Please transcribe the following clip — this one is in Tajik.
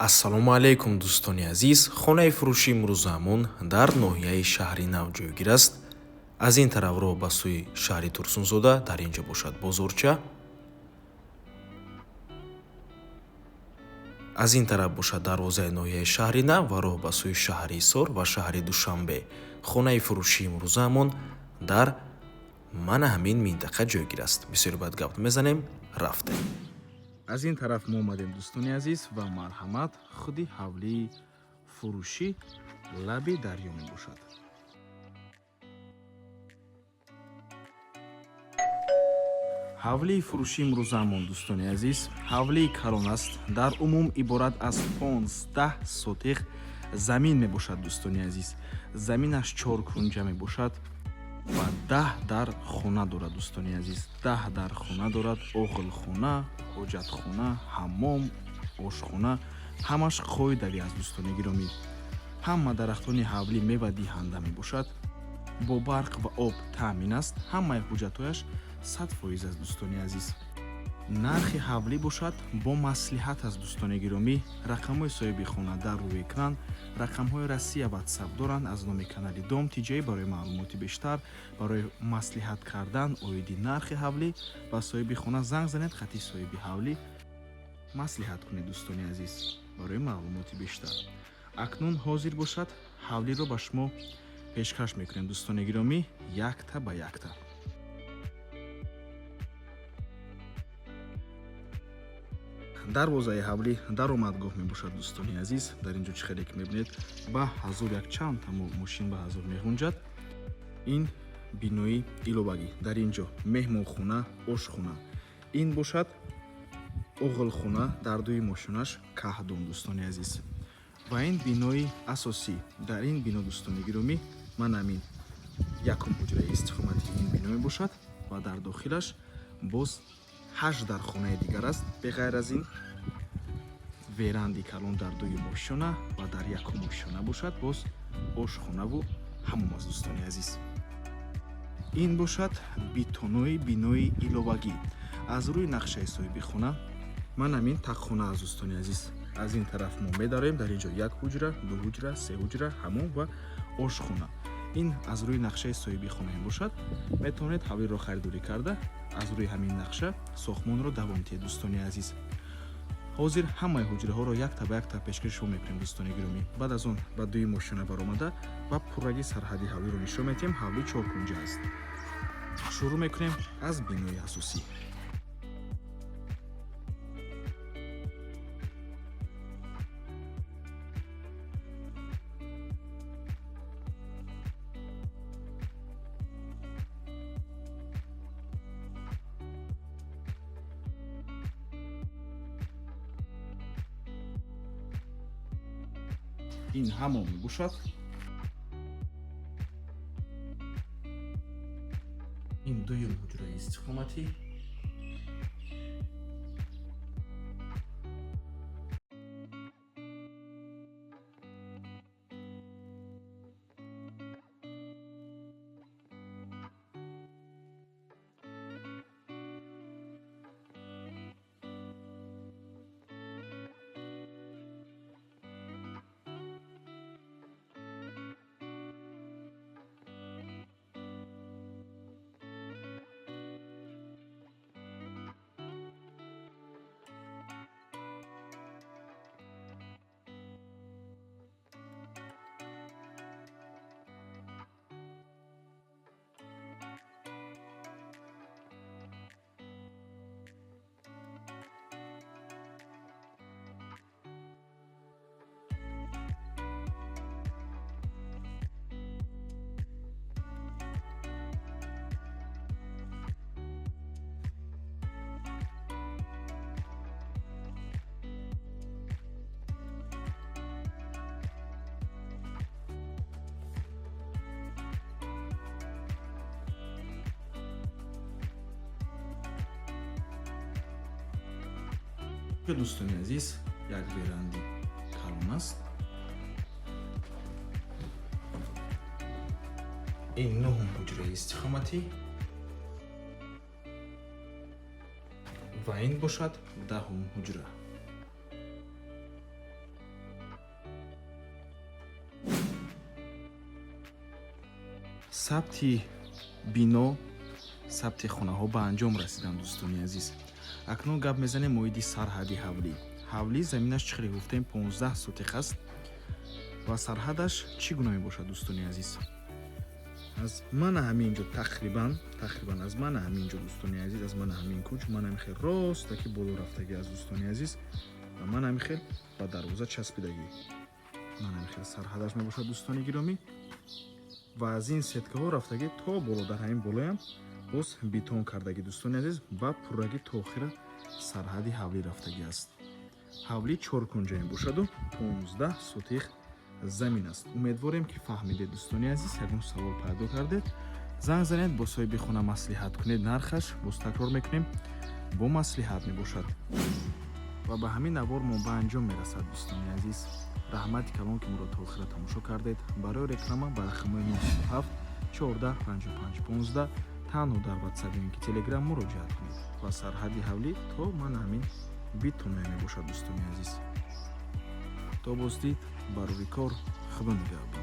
ассалому алайкум дӯстони азиз, хонаи фурӯши имрӯзаамон дар ноҳияи шаҳри Нав ҷойгир аст. Аз ин тараф роҳ ба сӯи шаҳри Турсунзода, дар ин ҷо бошад бозорча. Аз ин тараф бошад дарвозаи ноҳияи шаҳри Нав ва роҳ ба сӯи шаҳри Ҳисор ва шаҳри Душанбе. Хонаи фурӯши имрӯзаамон дар мана ҳамин минтақа ҷойгир аст. Бисёр бад гап мезанем, рафтем. Аз ин тараф мо омадем дӯстони азиз ва марҳамат худи ҳавлии фурӯшӣ лаби дарё мебошад. ҳавлии фурӯши имрӯзаамон дӯстони азиз ҳавлии калон аст. Дар умум иборат аз 15 сотиқ замин мебошад дӯстони азиз. Заминаш 4 кунҷа мебошад ва 10 дар хона дорад дӯстони азиз. 10 дар хона дорад: оғилхона, ҳоҷатхона, ҳаммом, ошхона. Ҳамаш қоидави аст дӯстони гиромӣ. Ҳама дарахтони ҳавлӣ мева диҳанда мебошад. Бо барқ ва об таъмин аст. Ҳамаи ҳуҷҷатҳояш 100% аст дӯстони азиз. Нархи ҳавлӣ бошад бо маслиҳат аст дӯстони гиромӣ. Рақамҳои соҳиби хона дар рӯи экран, рақамҳои Россия WhatsApp доранд. Аз номи канали Дом Тиҷаӣ барои маълумоти бештар, барои маслиҳат кардан оиди нархи ҳавлӣ ба соҳиби хона занг занед. Хати соҳиби ҳавлӣ маслиҳат кунед дӯстони азиз барои маълумоти бештар. Акнун ҳозир бошад, ҳавлиро ба шумо пешкаш мекунем дӯстони гиромӣ, якта ба якта. дарвозаи ҳавлӣ даромадгоҳ мебошад дӯстони азиз. Дар ин ҷо чӣ хеле ки мебинед ба 1001 чанд тамо мошин ба 1000 меғунҷад. Ин бинои иловагӣ. Дар ин ҷо меҳмонхона, ошхона. Ин бошад оғилхона, дар дуи мошинаш каҳдон дӯстони азиз. Ва ин бинои асосӣ. Дар ин бино дӯстони гиромӣ ман ҳамин якум ҳуҷраи истиқомати ин бино мебошад ва дар дохилаш боз 8 дар хонаи дигар аст. Беғайр аз ин веранди калон дар дуи мошина ва дар якум мошина бошад, боз ошхонаву ҳаммом аст дӯстони азиз. Ин бошад битонои бинои иловагӣ. Аз рӯи нақшаи соҳиби хона ман ҳамин тақхона аст дӯстони азиз. Аз ин тараф мо медарем. Дар ин ҷо 1 ҳуҷра, 2 ҳуҷра, 3 ҳуҷра, ҳаммом ва ошхона. Ин аз рӯи нақшаи соҳиби хона бошад. Метавонед ҳавлиро харидорӣ карда аз рӯи ҳамин нақша сохтмонро давом диҳед дӯстони азиз. ҳозир ҳамаи ҳуҷраҳоро якта ба якта пешкаши шумо мекунем дӯстони гиромӣ. Баъд аз он ба дуи мошина баромада ба пурраги сарҳади ҳавлиро нишон медиҳем. ҳавли 4 кунҷа аст. шурӯъ мекунем аз бинои асосӣ. ин ҳамон мебошад. ин дуюм ҳуҷраи истиқоматӣ. дӯстони азиз, як веранди калон аст. ин нӯҳум ҳуҷраи истиқоматӣ ва ин бошад 10 ҳуҷра. сабти бино сабти хонаҳо ба анҷом расидан дӯстони азиз. Акнун гап мезанем моҳиди сарҳади ҳавлӣ. Ҳавлӣ заминаш чӣ хеле гуфтем 15 сотиқ аст ва сарҳадаш чӣ гуна мебошад дӯстони азиз? аз мана ҳаминҷо тақрибан аз мана ҳаминҷо дӯстони азиз, аз мана ҳамин куч мана ҳамин хел ростаки боло рафтагӣ аст дӯстони азиз ва мана ҳамин хел ба дарвоза часпидагӣ. Мана ҳамин хел сарҳадаш мебошад дӯстони гиромӣ ва аз ин сеткаҳо рафтагӣ то боло дар ҳамин болоям боз битон кардагӣ дӯстони азиз ва пуррагӣ то охира сарҳади ҳавлӣ рафтагӣ аст. ҳавлӣ 4 кунҷа мебошаду 15 сотиқ замин аст. Умедворем ки фаҳмидед дӯстони азиз. Ягон савол пайдо кардед, занг занед, бо соҳиби хона маслиҳат кунед. Нархаш боз такрор мекунем, бо маслиҳат мебошад ва ба ҳамин навор мо ба анҷом мерасад дӯстони азиз. раҳмати калон ки моро то охира тамошо кардед. Барои реклама ба рақамҳои 97 14 55 15 танҳо дар WhatsApp ки Telegram муроҷиат кунед ва сарҳади ҳавлӣ то ман ҳамин битона мебошад дӯстони азиз. То боздид, ба рӯи кор, худо нигаҳбон.